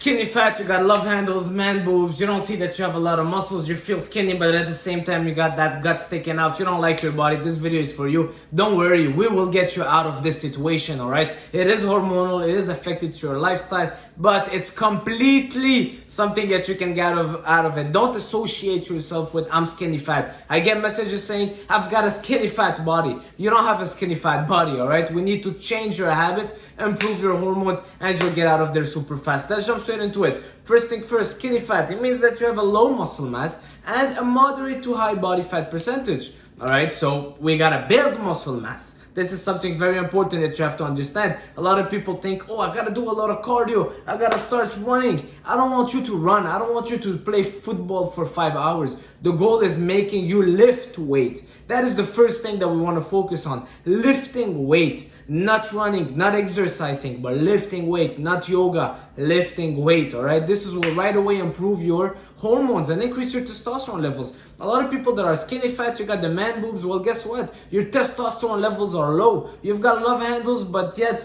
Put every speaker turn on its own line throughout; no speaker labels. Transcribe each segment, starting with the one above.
skinny fat, you got love handles, man boobs, you don't see that you have a lot of muscles, you feel skinny, but at the same time you got that gut sticking out, you don't like your body, this video is for you. Don't worry, we will get you out of this situation, alright? It is hormonal, it is affected to your lifestyle, but it's completely something that you can get out of it. Don't associate yourself with I'm skinny fat. I get messages saying I've got a skinny fat body. You don't have a skinny fat body, alright? We need to change your habits, improve your hormones, and you'll get out of there super fast. Let's jump straight into it. First thing first, skinny fat. It means that you have a low muscle mass and a moderate to high body fat percentage. Alright, so we gotta build muscle mass. This is something very important that you have to understand. A lot of people think, oh, I gotta do a lot of cardio. I gotta start running. I don't want you to run. I don't want you to play football for 5 hours. The goal is making you lift weight. That is the first thing that we want to focus on. Lifting weight. Not running, not exercising, but lifting weight, not yoga, lifting weight, alright? This will right away improve your hormones and increase your testosterone levels. A lot of people that are skinny fat, you got the man boobs, well guess what? Your testosterone levels are low. You've got love handles, but yet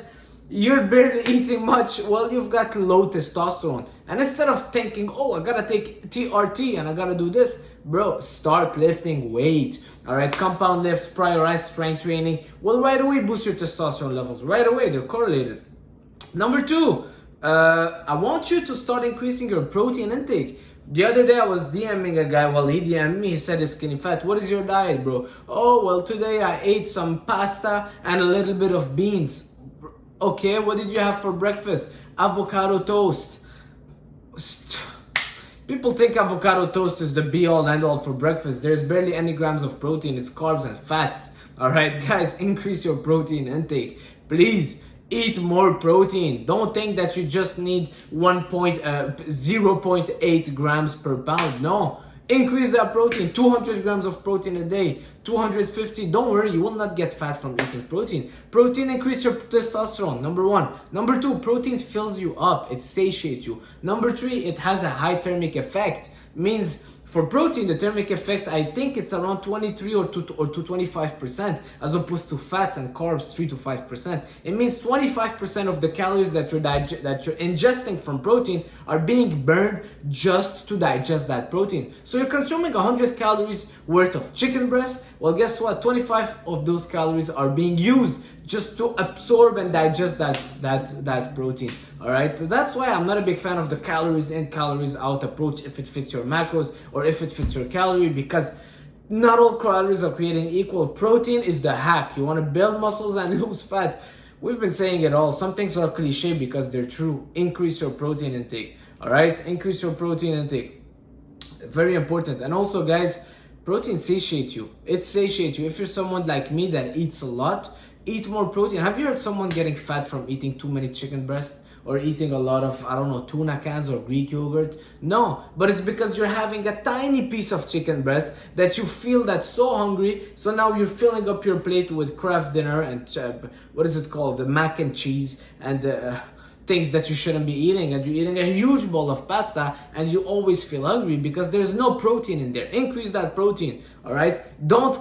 you're barely eating much. Well, you've got low testosterone. And instead of thinking, oh, I gotta take TRT and I gotta do this, bro, start lifting weight. Alright, compound lifts, prioritize strength training will right away boost your testosterone levels. Right away, they're correlated. Number 2, I want you to start increasing your protein intake. The other day I was DMing a guy, well he DM'd me, he said he's skinny fat. What is your diet, bro? Oh, well today I ate some pasta and a little bit of beans. Okay, what did you have for breakfast? Avocado toast. People think avocado toast is the be-all and end-all for breakfast. There's barely any grams of protein. It's carbs and fats. Alright, guys, increase your protein intake. Please, eat more protein. Don't think that you just need 0.8 grams per pound. No. Increase that protein. 200 grams of protein a day. 250. Don't worry, you will not get fat from eating protein. Protein increase your testosterone. Number 1. Number 2, protein fills you up. It satiates you. Number 3, it has a high thermic effect. Means for protein, the thermic effect, I think it's around 23 or to 25%, as opposed to fats and carbs 3 to 5%. It means 25% of the calories that you're ingesting from protein are being burned just to digest that protein. So you're consuming 100 calories worth of chicken breast. Well, guess what? 25 of those calories are being used just to absorb and digest that protein. All right, so that's why I'm not a big fan of the calories in, calories out approach if it fits your macros or if it fits your calorie, because not all calories are creating equal. Protein is the hack. You want to build muscles and lose fat. We've been saying it all. Some things are cliche because they're true. Increase your protein intake. All right, increase your protein intake. Very important. And also, guys, protein satiates you. It satiates you. If you're someone like me that eats a lot, eat more protein. Have you heard someone getting fat from eating too many chicken breasts or eating a lot of, I don't know, tuna cans or Greek yogurt? No, but it's because you're having a tiny piece of chicken breast that you feel that's so hungry. So now you're filling up your plate with Kraft dinner and what is it called? The mac and cheese and things that you shouldn't be eating, and you're eating a huge bowl of pasta and you always feel hungry because there's no protein in there. Increase that protein. All right, don't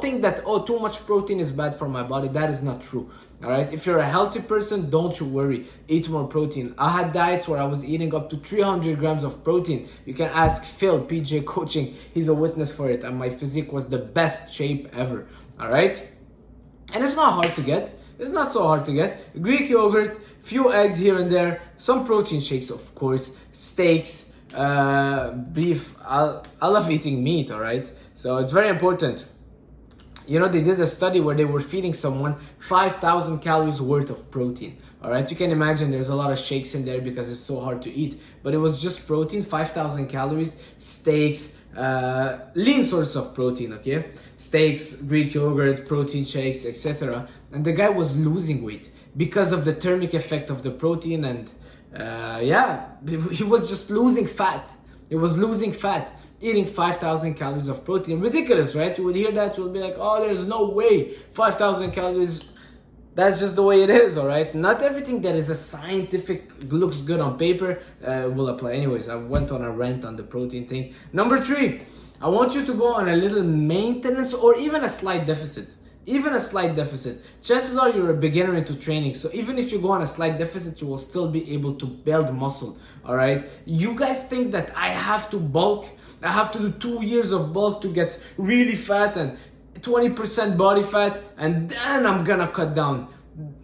think that, oh, too much protein is bad for my body. That is not true. All right, if you're a healthy person, don't you worry, eat more protein. I had diets where I was eating up to 300 grams of protein. You can ask Phil, PJ Coaching, he's a witness for it, and my physique was the best shape ever. All right, and it's not hard to get. It's not so hard to get. Greek yogurt, few eggs here and there, some protein shakes, of course, steaks, beef. I love eating meat, all right? So it's very important. You know, they did a study where they were feeding someone 5,000 calories worth of protein. All right, you can imagine there's a lot of shakes in there because it's so hard to eat. But it was just protein, 5,000 calories, steaks, lean sources of protein, okay? Steaks, Greek yogurt, protein shakes, etc. And the guy was losing weight because of the thermic effect of the protein, and he was just losing fat. He was losing fat, eating 5,000 calories of protein. Ridiculous, right? You would hear that, you would be like, oh, there's no way, 5,000 calories. That's just the way it is, all right? Not everything that is a scientific, looks good on paper will apply. Anyways, I went on a rant on the protein thing. Number 3, I want you to go on a little maintenance or even a slight deficit. even a slight deficit, chances are you're a beginner into training. So even if you go on a slight deficit, you will still be able to build muscle. All right. You guys think that I have to bulk? I have to do 2 years of bulk to get really fat and 20% body fat, and then I'm gonna cut down.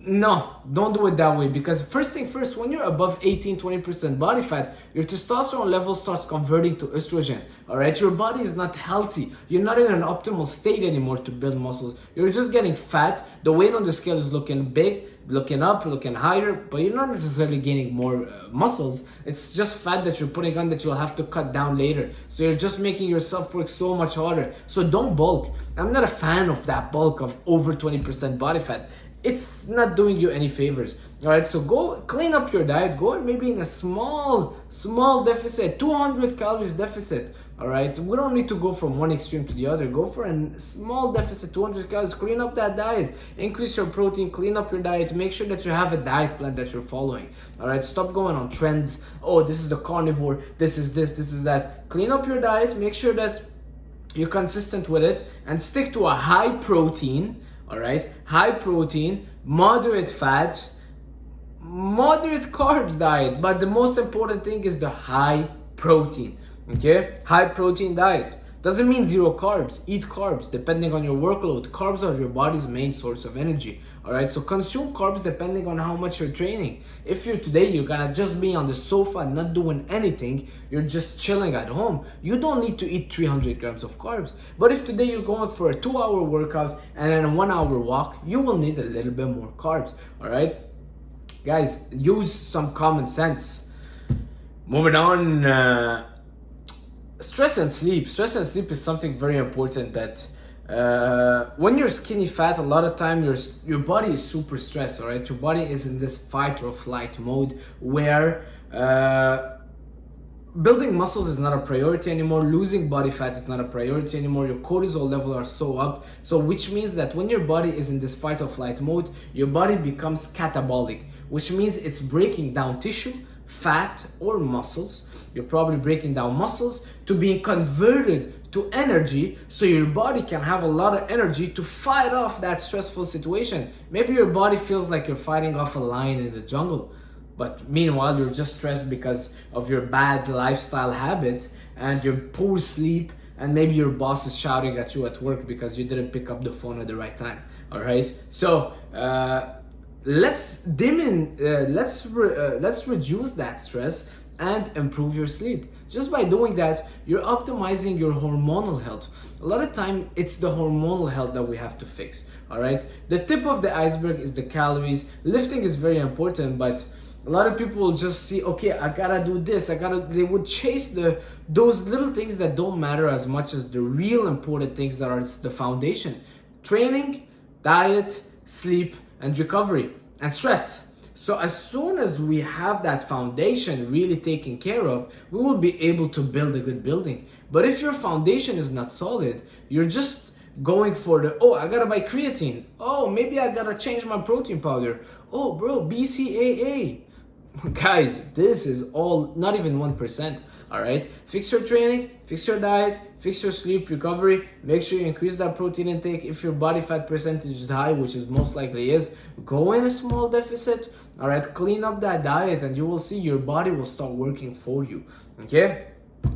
No, don't do it that way, because first thing first, when you're above 18-20% body fat, your testosterone level starts converting to estrogen. All right, your body is not healthy. You're not in an optimal state anymore to build muscles. You're just getting fat. The weight on the scale is looking big, looking up, looking higher, but you're not necessarily gaining more muscles. It's just fat that you're putting on that you'll have to cut down later. So you're just making yourself work so much harder. So don't bulk. I'm not a fan of that bulk of over 20% body fat. It's not doing you any favors. All right, so go clean up your diet. Go maybe in a small deficit, 200 calories deficit. All right, so we don't need to go from one extreme to the other. Go for a small deficit, 200 calories. Clean up that diet. Increase your protein. Clean up your diet. Make sure that you have a diet plan that you're following. All right, stop going on trends. Oh, this is the carnivore. This is this. This is that. Clean up your diet. Make sure that you're consistent with it and stick to a high protein. All right, high protein, moderate fat, moderate carbs diet. But the most important thing is the high protein. Okay, high protein diet doesn't mean zero carbs. Eat carbs depending on your workload. Carbs are your body's main source of energy. All right, so consume carbs depending on how much you're training. If you're gonna just be on the sofa not doing anything, you're just chilling at home, you don't need to eat 300 grams of carbs. But if today you're going for a 2-hour workout and then a 1-hour walk, you will need a little bit more carbs. All right, guys, use some common sense. Moving on, stress and sleep. Stress and sleep is something very important that when you're skinny fat, a lot of time your body is super stressed. All right, your body is in this fight or flight mode where building muscles is not a priority anymore. Losing body fat is not a priority anymore. Your cortisol level are so up, so which means that when your body is in this fight or flight mode, your body becomes catabolic, which means it's breaking down tissue, fat or muscles. You're probably breaking down muscles to being converted to energy, so your body can have a lot of energy to fight off that stressful situation. Maybe your body feels like you're fighting off a lion in the jungle, but meanwhile you're just stressed because of your bad lifestyle habits and your poor sleep, and maybe your boss is shouting at you at work because you didn't pick up the phone at the right time. All right, so let's reduce that stress and improve your sleep. Just by doing that, you're optimizing your hormonal health. A lot of time, it's the hormonal health that we have to fix. All right, the tip of the iceberg is the calories. Lifting is very important, but a lot of people will just see, okay, I gotta do this, they would chase those little things that don't matter as much as the real important things that are the foundation: training, diet, sleep, and recovery, and stress. So as soon as we have that foundation really taken care of, we will be able to build a good building. But if your foundation is not solid, you're just going for I gotta buy creatine. Oh, maybe I gotta change my protein powder. Oh, bro, BCAA. Guys, this is all not even 1%. All right, fix your training, fix your diet, fix your sleep, recovery. Make sure you increase that protein intake. If your body fat percentage is high, which is most likely is, go in a small deficit. All right, clean up that diet and you will see your body will start working for you. Okay,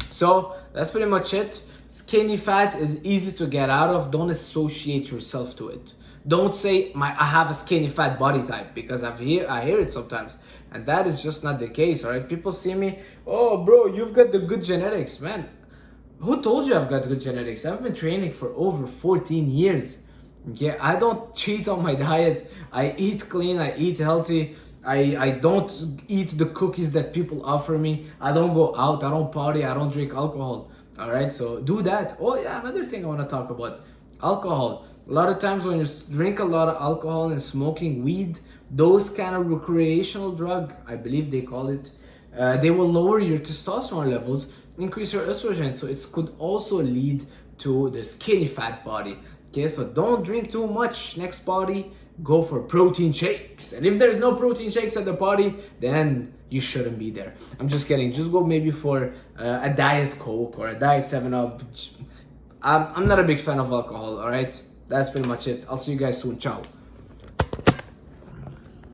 so that's pretty much it. Skinny fat is easy to get out of. Don't associate yourself to it. Don't say I have a skinny fat body type, because I hear it sometimes, and that is just not the case. All right, people see me, oh bro, you've got the good genetics. Man, who told you I've got good genetics? I've been training for over 14 years. Okay, I don't cheat on my diet. I eat clean, I eat healthy. I don't eat the cookies that people offer me. I don't go out, I don't party, I don't drink alcohol. All right, so do that. Oh yeah, another thing I want to talk about, alcohol. A lot of times when you drink a lot of alcohol and smoking weed, those kind of recreational drug, I believe they call it, they will lower your testosterone levels, increase your estrogen, so it could also lead to the skinny fat body. Okay, so don't drink too much. Next party, go for protein shakes. And if there's no protein shakes at the party, then you shouldn't be there. I'm just kidding. Just go maybe for a diet Coke or a diet 7-Up. I'm not a big fan of alcohol, all right? That's pretty much it. I'll see you guys soon. Ciao.